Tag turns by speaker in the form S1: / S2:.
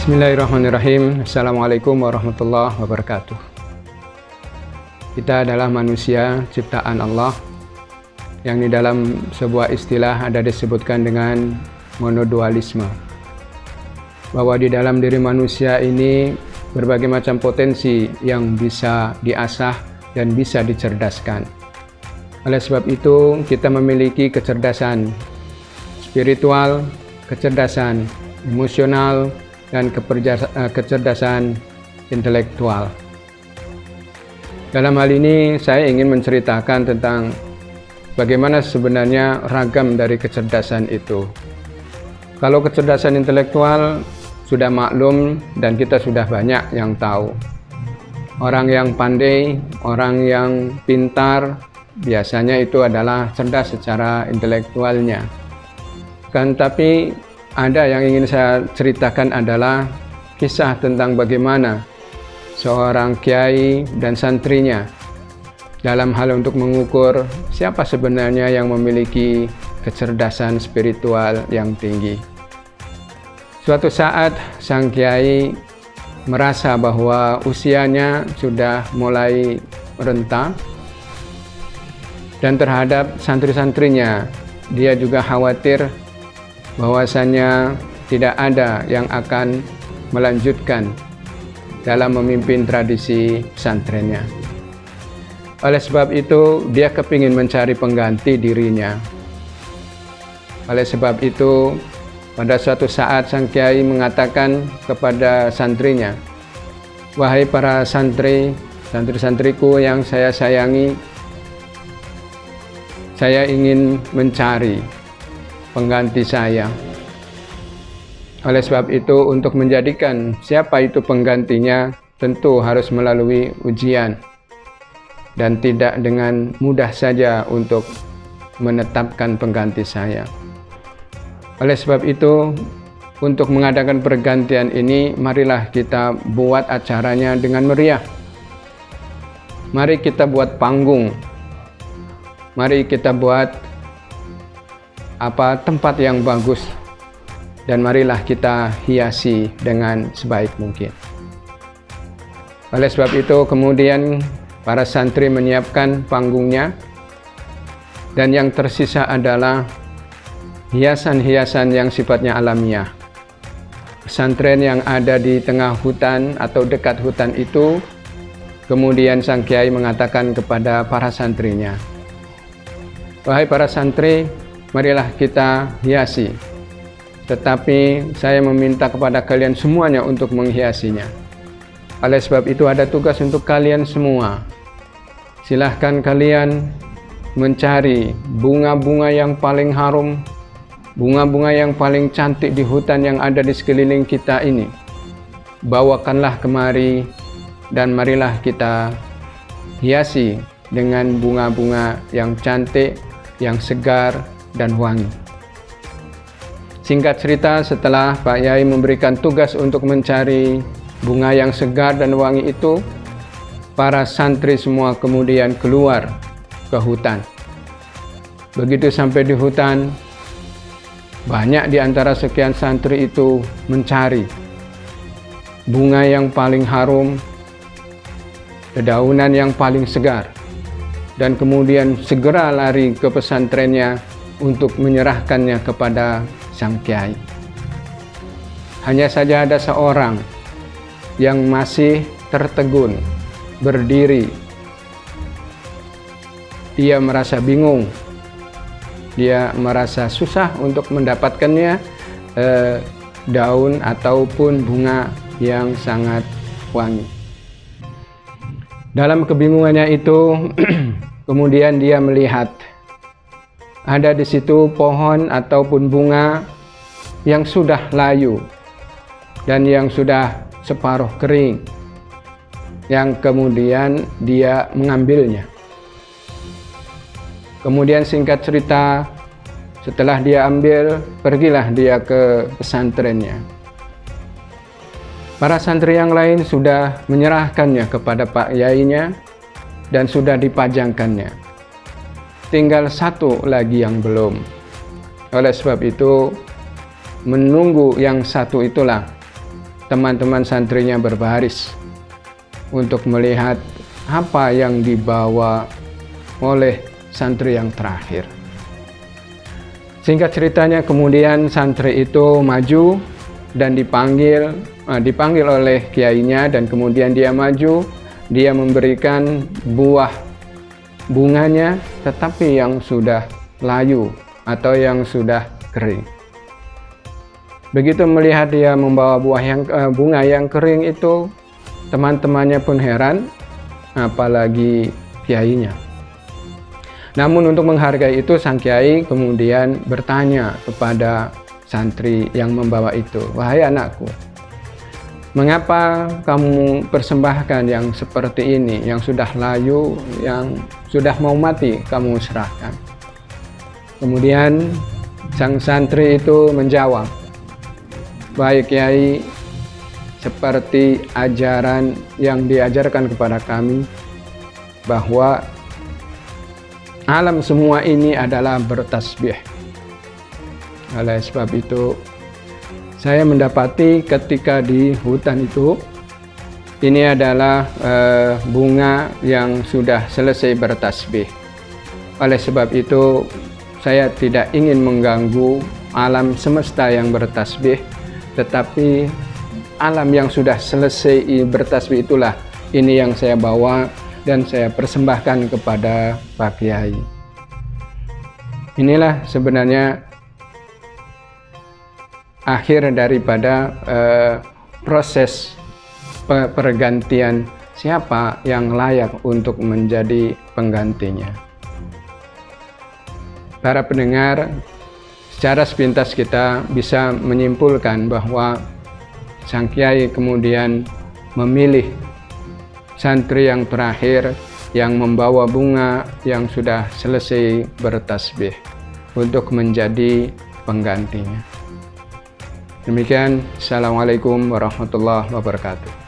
S1: Bismillahirrahmanirrahim. Assalamualaikum warahmatullahi wabarakatuh. Kita adalah manusia ciptaan Allah yang di dalam sebuah istilah ada disebutkan dengan monodualisme, bahwa di dalam diri manusia ini berbagai macam potensi yang bisa diasah dan bisa dicerdaskan. Oleh sebab itu kita memiliki kecerdasan spiritual, kecerdasan emosional, dan kecerdasan intelektual. Dalam hal ini saya ingin menceritakan tentang bagaimana sebenarnya ragam dari kecerdasan itu. Kalau kecerdasan intelektual sudah maklum dan kita sudah banyak yang tahu. Orang yang pandai, orang yang pintar, biasanya itu adalah cerdas secara intelektualnya. Tapi ada yang ingin saya ceritakan adalah kisah tentang bagaimana seorang kiai dan santrinya dalam hal untuk mengukur siapa sebenarnya yang memiliki kecerdasan spiritual yang tinggi. Suatu saat sang kiai merasa bahwa usianya sudah mulai renta, dan terhadap santri-santrinya dia juga khawatir bahwasanya tidak ada yang akan melanjutkan dalam memimpin tradisi pesantrennya. Oleh sebab itu dia kepingin mencari pengganti dirinya. Oleh sebab itu pada suatu saat sang kiai mengatakan kepada santrinya, "Wahai para santri-santriku yang saya sayangi, saya ingin mencari pengganti saya. Oleh sebab itu untuk menjadikan siapa itu penggantinya tentu harus melalui ujian dan tidak dengan mudah saja untuk menetapkan pengganti saya. Oleh sebab itu untuk mengadakan pergantian ini marilah kita buat acaranya dengan meriah. Mari kita buat panggung. Mari kita buat tempat yang bagus, dan marilah kita hiasi dengan sebaik mungkin." Oleh sebab itu kemudian para santri menyiapkan panggungnya, dan yang tersisa adalah hiasan-hiasan yang sifatnya alamiah. Pesantren yang ada di tengah hutan atau dekat hutan itu, kemudian sang kiai mengatakan kepada para santrinya, "Wahai para santri, marilah kita hiasi. Tetapi saya meminta kepada kalian semuanya untuk menghiasinya. Oleh sebab itu ada tugas untuk kalian semua. Silahkan kalian mencari bunga-bunga yang paling harum, bunga-bunga yang paling cantik di hutan yang ada di sekeliling kita ini. Bawakanlah kemari dan marilah kita hiasi dengan bunga-bunga yang cantik, yang segar, dan wangi." Singkat cerita, setelah Pak Yai memberikan tugas untuk mencari bunga yang segar dan wangi itu, para santri semua kemudian keluar ke hutan. Begitu sampai di hutan, banyak di antara sekian santri itu mencari bunga yang paling harum, dedaunan yang paling segar, dan kemudian segera lari ke pesantrennya untuk menyerahkannya kepada sang kiai. Hanya saja ada seorang yang masih tertegun, berdiri. Dia merasa bingung, dia merasa susah untuk mendapatkannya daun ataupun bunga yang sangat wangi. Dalam kebingungannya itu kemudian dia melihat ada di situ pohon ataupun bunga yang sudah layu dan yang sudah separuh kering, yang kemudian dia mengambilnya. Kemudian singkat cerita, setelah dia ambil, pergilah dia ke pesantrennya. Para santri yang lain sudah menyerahkannya kepada Pak Yainya dan sudah dipajangkannya. Tinggal satu lagi yang belum. Oleh sebab itu, menunggu yang satu itulah teman-teman santrinya berbaris untuk melihat apa yang dibawa oleh santri yang terakhir. Singkat ceritanya, kemudian santri itu maju dan dipanggil oleh kiainya, dan kemudian dia maju, dia memberikan buah bunganya tetapi yang sudah layu atau yang sudah kering. Begitu melihat dia membawa bunga yang kering itu, teman-temannya pun heran, apalagi kiainya. Namun untuk menghargai itu, sang kiai kemudian bertanya kepada santri yang membawa itu, "Wahai anakku, mengapa kamu persembahkan yang seperti ini, yang sudah layu, yang sudah mau mati, kamu serahkan?" Kemudian sang santri itu menjawab, "Baik kiai, seperti ajaran yang diajarkan kepada kami bahwa alam semua ini adalah bertasbih. Oleh sebab itu, saya mendapati ketika di hutan itu, ini adalah bunga yang sudah selesai bertasbih. Oleh sebab itu, saya tidak ingin mengganggu alam semesta yang bertasbih, tetapi alam yang sudah selesai bertasbih itulah ini yang saya bawa dan saya persembahkan kepada Pak Kiai." Inilah sebenarnya akhir daripada proses pergantian siapa yang layak untuk menjadi penggantinya. Para pendengar, secara sepintas kita bisa menyimpulkan bahwa sang kiai kemudian memilih santri yang terakhir yang membawa bunga yang sudah selesai bertasbih untuk menjadi penggantinya. Demikian, Assalamualaikum warahmatullahi wabarakatuh.